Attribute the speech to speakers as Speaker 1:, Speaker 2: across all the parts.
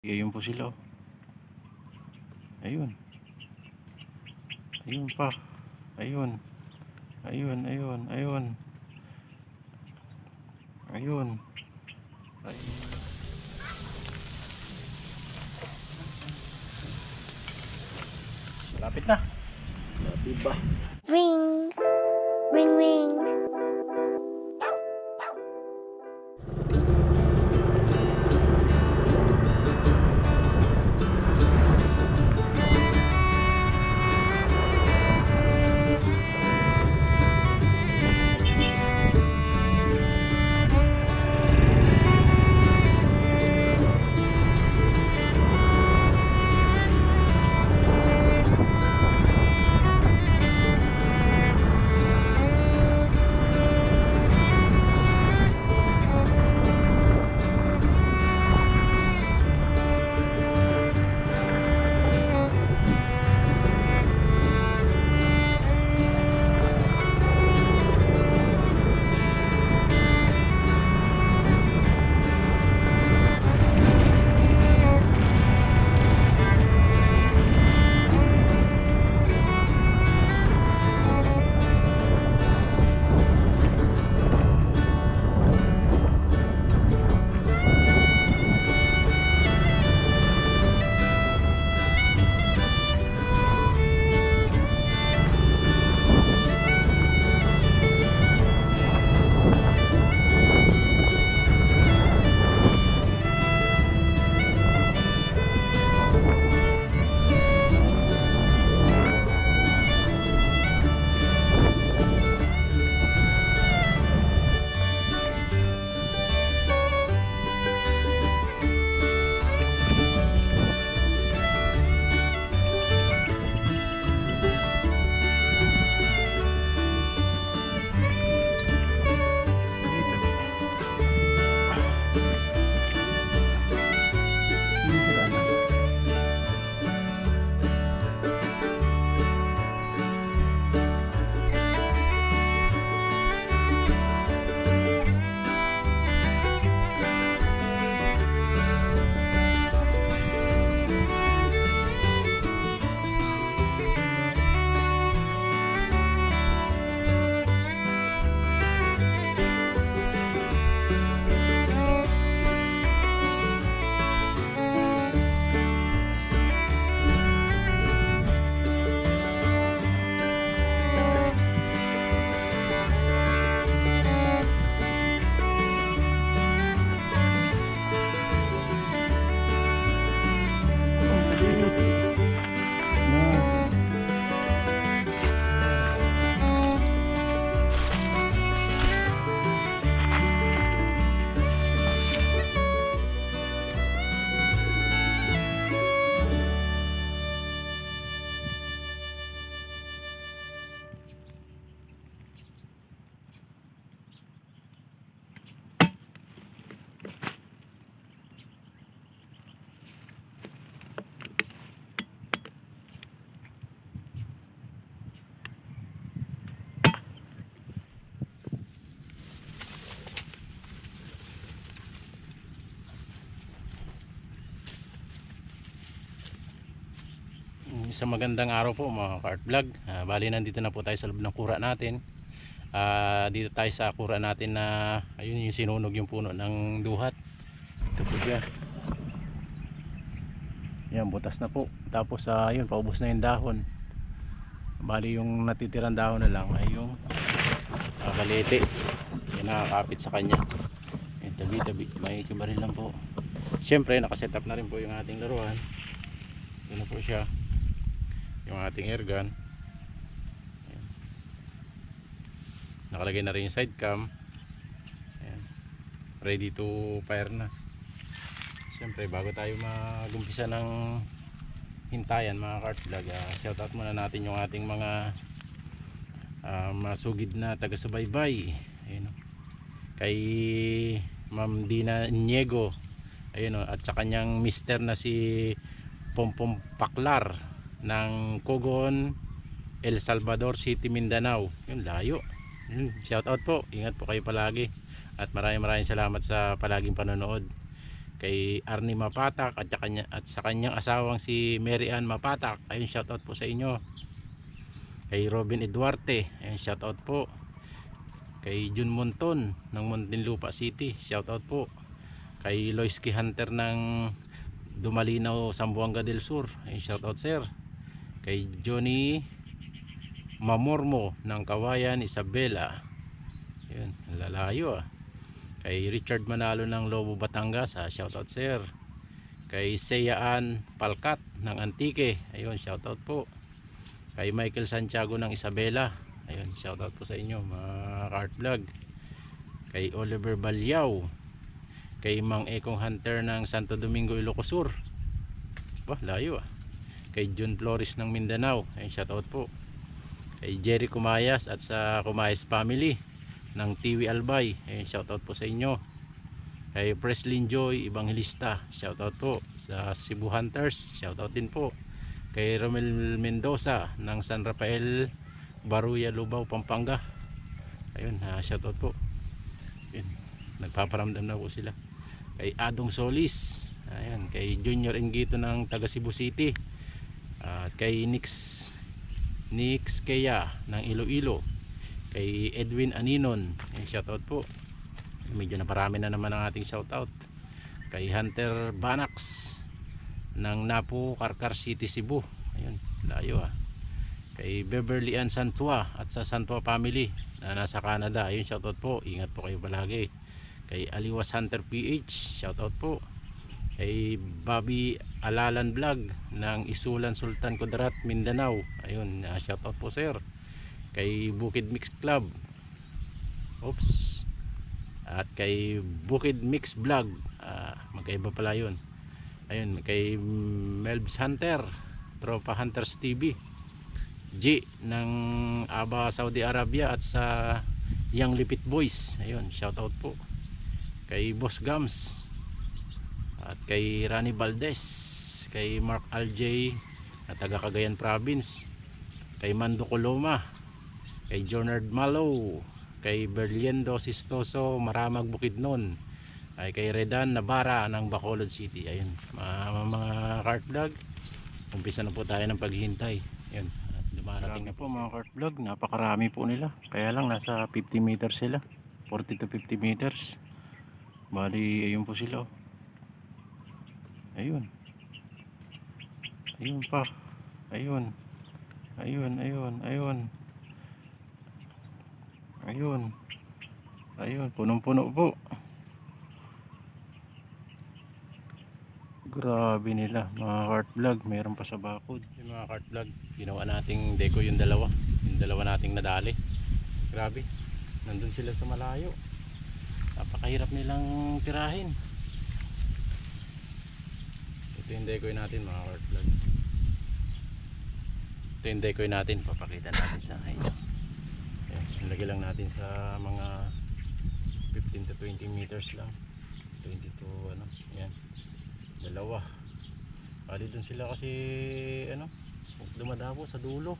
Speaker 1: Ayun po sila, oh. Ayun. Ayun pa. Ayun. Ayun, ayun, ayun. Ayun. Ayun. Malapit na. Diba?
Speaker 2: Ring, ring, ring.
Speaker 1: Isang magandang araw po mga ka-art vlog. Bali nandito na po tayo sa loob ng kura natin. Dito tayo sa kura natin na ayun yung sinunog yung puno ng duhat. Ito po siya. Yan, butas na po. Tapos ayun, paubos na yung dahon. Bali yung natitirang dahon na lang ay yung kalete. Yan, nakakapit sa kanya. Yan, tabi-tabi. May kibaril lang po. Siyempre nakaset up na rin po yung ating laruan. Yan po siya, yung ating air gun. Ayan. Nakalagay na rin yung side cam. Ayan. Ready to fire na. Siyempre bago tayo magumpisa ng hintayan mga ka-art vlog, shoutout muna natin yung ating mga masugid na taga-subaybay. Ayun, kay Ma'am Dina Niego, ayun, at sa kanyang mister na si Pompom Paklar ng Cogon, El Salvador City, Mindanao. Yun, layo. Shout out po, ingat po kayo palagi at maraming salamat sa palaging panonood. kay Arnie Mapatak at sa kanyang asawang si Mary Ann Mapatak, ayun, shoutout po sa inyo. Kay Robin Eduarte, ayun, shoutout po. Kay Jun Monton ng Muntinlupa City, shoutout po. Kay Loisky Hunter ng Dumalinaw, Zamboanga del Sur, ayun, shoutout sir. Kay Johnny Mamormo ng Kawayan, Isabela, ayun, lalayo ah. Kay Richard Manalo ng Lobo, Batangas, shoutout sir. Kay Seyaan Palkat ng Antique, ayun, shoutout po. Kay Michael Santiago ng Isabela, ayun, shoutout po sa inyo mga Kart Vlog. Kay Oliver Balyaw, kay Mang Ekong Hunter ng Santo Domingo, Ilocos Sur, bah, layo ah. Kay June Flores ng Mindanao, ayun, shoutout po. Kay Jerry Kumayas at sa Kumayas family ng Tiwi Albay, ayun, shoutout po sa inyo. Kay Preslin Joy Evangelista, shoutout po. Sa Cebu Hunters, shoutout din po. Kay Romel Mendoza ng San Rafael, Baruya, Lubao, Pampanga, ayun, shoutout po. Ayun, nagpaparamdam na po sila. Kay Adong Solis, ayan, kay Junior Engito ng taga Cebu City, at kay Nix Kaya ng Iloilo, kay Edwin Aninon, ayun, shoutout po. Medyo naparami na naman ang ating shoutout. Kay Hunter Banax ng Napu, Karkar City, Cebu, ayun, layo ah. Kay Beverly Ann Santua at sa Santua family na nasa Canada, ayun, shoutout po. Ingat po kayo palagi. Kay Aliwas Hunter PH, shoutout po. Kay Bobby Alalan Vlog ng Isulan, Sultan Kudarat, Mindanao, ayun, shoutout po sir. Kay Bukid Mix Club, oops, at kay Bukid Mix Vlog, magkaiba pala yun, ayun. Kay Melbs Hunter, Tropa Hunters TV, G ng Aba, Saudi Arabia, at sa Young Lipit Boys, ayun, shoutout po. Kay Boss Gams, at kay Rani Valdez, kay Mark Aljay na taga Cagayan Province, kay Mando Coloma, kay Jonard Malo, kay Berliendo Sistoso, Maramag, Bukidnon, ay kay Redan Nabara ng Bacolod City, ayun, mga Kart Vlog. Umpisa na po tayo ng paghihintay, ayun, at dumarating na po mga Kart Vlog. Napakarami po nila, kaya lang nasa 50 meters sila, 40 to 50 meters. Bali, ayun po sila, oh. Ayun, ayun pa, ayun, ayun, ayun, ayun, ayun, ayun, punong-puno po. Grabe nila mga Kart Vlog. Meron pa sa bakod yung mga Kart Vlog. Ginawa nating deko yung dalawa nating nadali. Grabe, nandun sila sa malayo, napakahirap nilang tirahin. Ito yung decoy natin mga Kart Vlog. Ito yung decoy natin, papakita natin sa inyo. Lagay lang natin sa mga 15 to 20 meters lang, 20 to ano, yan, dalawa. Bali dun sila kasi ano, dumadabo sa dulo.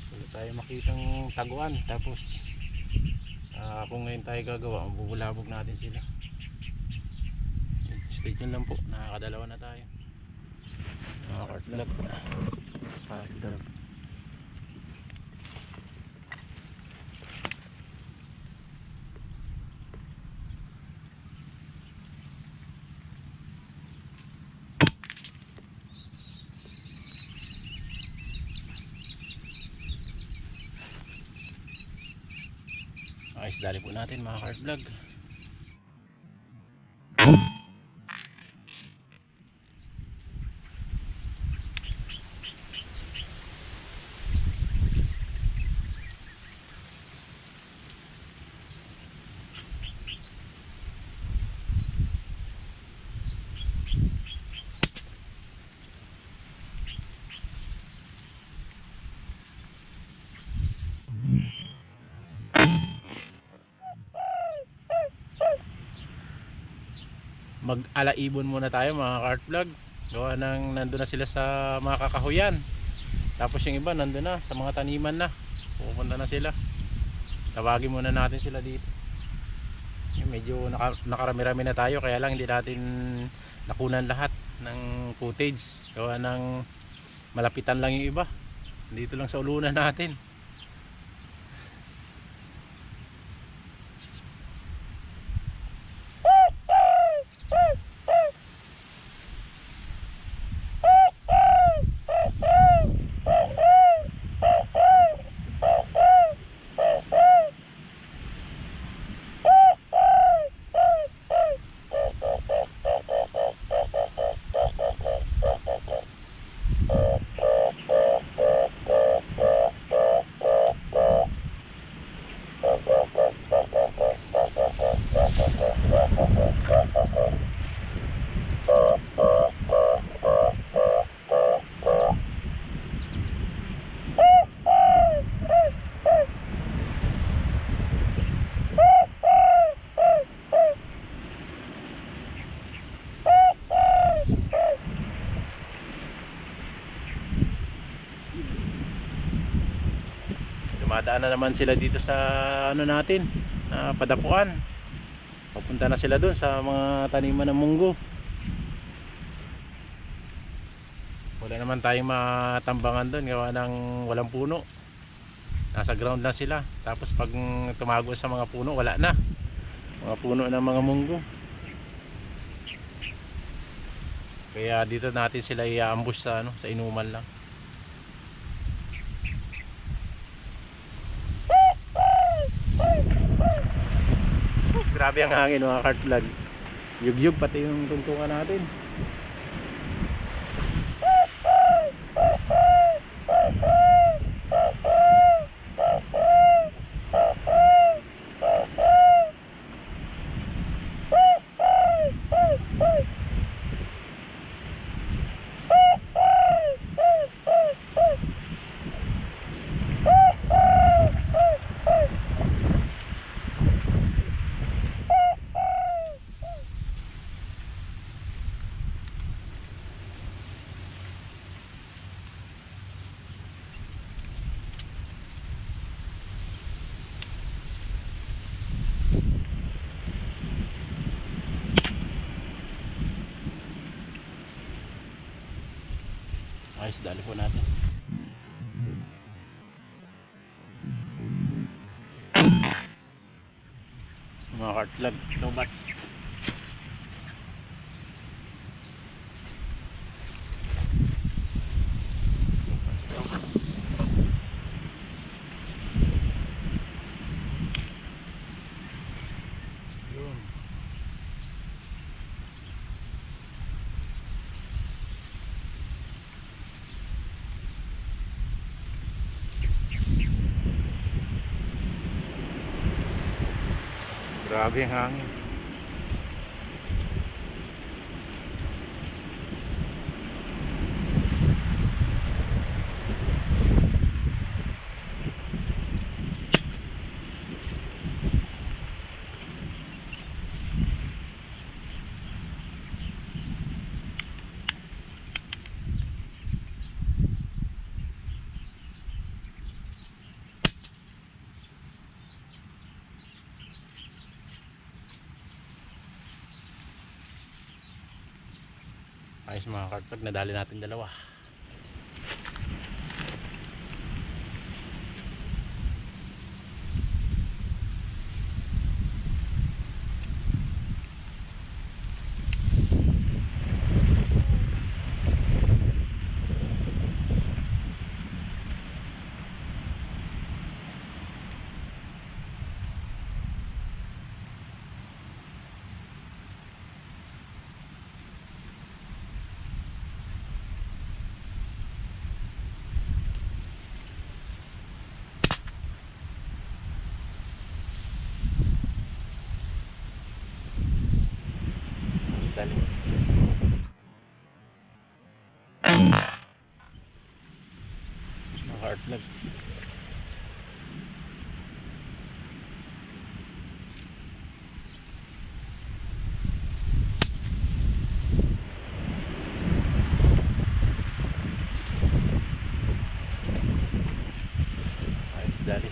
Speaker 1: Wala tayo makitang taguan. Tapos kung ngayon tayo gagawa, bubulabog natin sila. Stay tuned lang po, nakakadalawa na tayo mga Kart Vlog. Ayos, dali po natin mga Kart Vlog. Mag-alaibon muna tayo mga Kart Vlog. Gawa ng nandun na sila sa mga kakahuyan. Tapos yung iba nandun na sa mga taniman na. Pupunta na sila. Tawagin muna natin sila dito. Medyo nakarami-rami na tayo, kaya lang hindi natin nakunan lahat ng footage. Gawa ng malapitan lang yung iba. Dito lang sa ulunan natin. Dumadaan na naman sila dito sa ano natin, padapuan. Papunta na sila doon sa mga taniman ng munggo. Wala naman tayong matambangan doon gawa ng walang puno. Nasa ground na sila. Tapos pag tumago sa mga puno, wala na. Mga puno ng mga munggo. Kaya dito natin sila i-ambush sa ano, sa inuman lang. Grabe ang hangin mga kart vlog. Yugyug pati yung tungtungan natin. Ayos, dali po natin. Mga kart vlog, tobats. Grabe ang hangin. Ayos mga kartpag, nadali natin dalawa. Dali. Mga kartpag. Ayos, dali.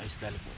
Speaker 1: isda po.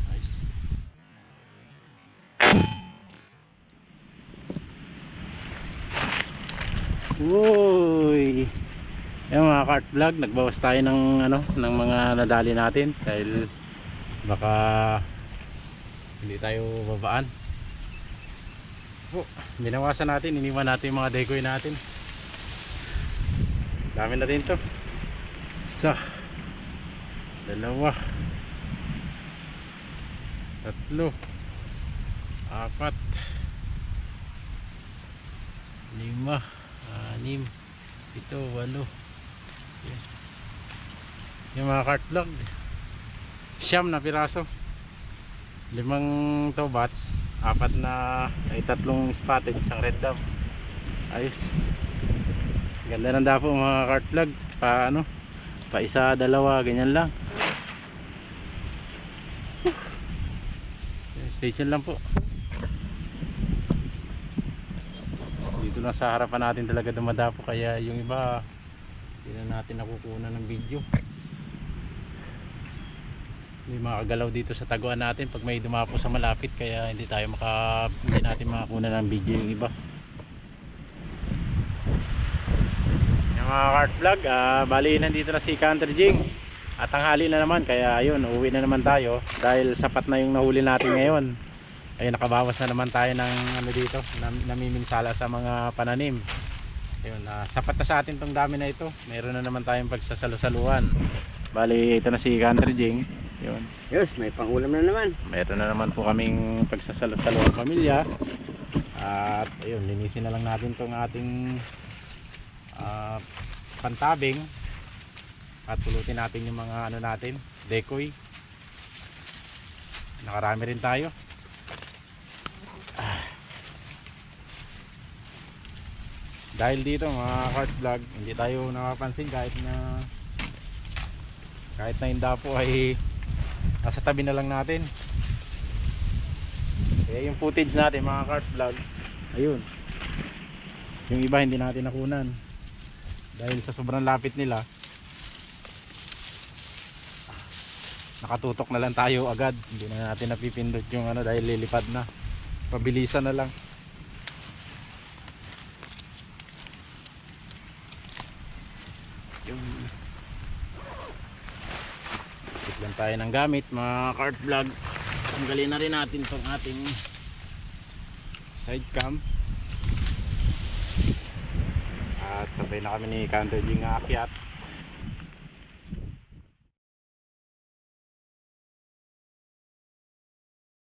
Speaker 1: Nice. Uy! Yung mga cart vlog, nagbawas tayo ng ano, ng mga nadali natin dahil baka hindi tayo babaan. Binawasan natin, iniwan natin yung mga decoy natin. Dami na rin to. Isa, dalawa, tatlo, apat, lima, anim, pito, walo. Yung mga cart vlog, siyam na piraso, 5 towbats, 4 na ay 3 spotted, isang red dove. Ayos, ganda ng dapo mga cart vlog. Pa ano, pa isa, dalawa, ganyan lang. Stay tuned lang po. Dito na sa harapan natin talaga dumadapo, kaya yung iba hindi na natin nakukuha ng video. May makagalaw dito sa taguan natin pag may dumapo sa malapit, kaya hindi natin makakuha ng video yung iba. Yung mga cart vlog, bali nandito na si Counter Jing at tanghali na naman, kaya ayun, uuwi na naman tayo dahil sapat na yung nahuli natin ngayon. Ayun, nakabawas na naman tayo ng ano dito, namiminsala sa mga pananim. Ayun, sapat na sa atin tong dami na ito. Meron na naman tayong pagsasalusaluhan. Bali ito na si Counter Jing. Yun.
Speaker 3: Yes, may pangulam na naman.
Speaker 1: Meron na naman po kaming pagsasalusaluhan pamilya. At ayun, linisin na lang natin tong ating pantabing. At pulutin natin yung mga ano natin, decoy. Nakarami rin tayo. Dahil dito mga cart vlog, hindi tayo nakapansin kahit na yung dapo ay nasa tabi na lang natin. Kaya yung footage natin mga cart vlog, ayun, yung iba hindi natin nakunan dahil sa sobrang lapit nila. Nakatutok na lang tayo agad, hindi na natin napipindot yung ano dahil lilipad na. Pabilisan na lang. Yung lang tayo ng gamit mga cart vlog. Tanggalin na rin natin itong ating side cam. At sabay na kami ni Counter Jing aakyat.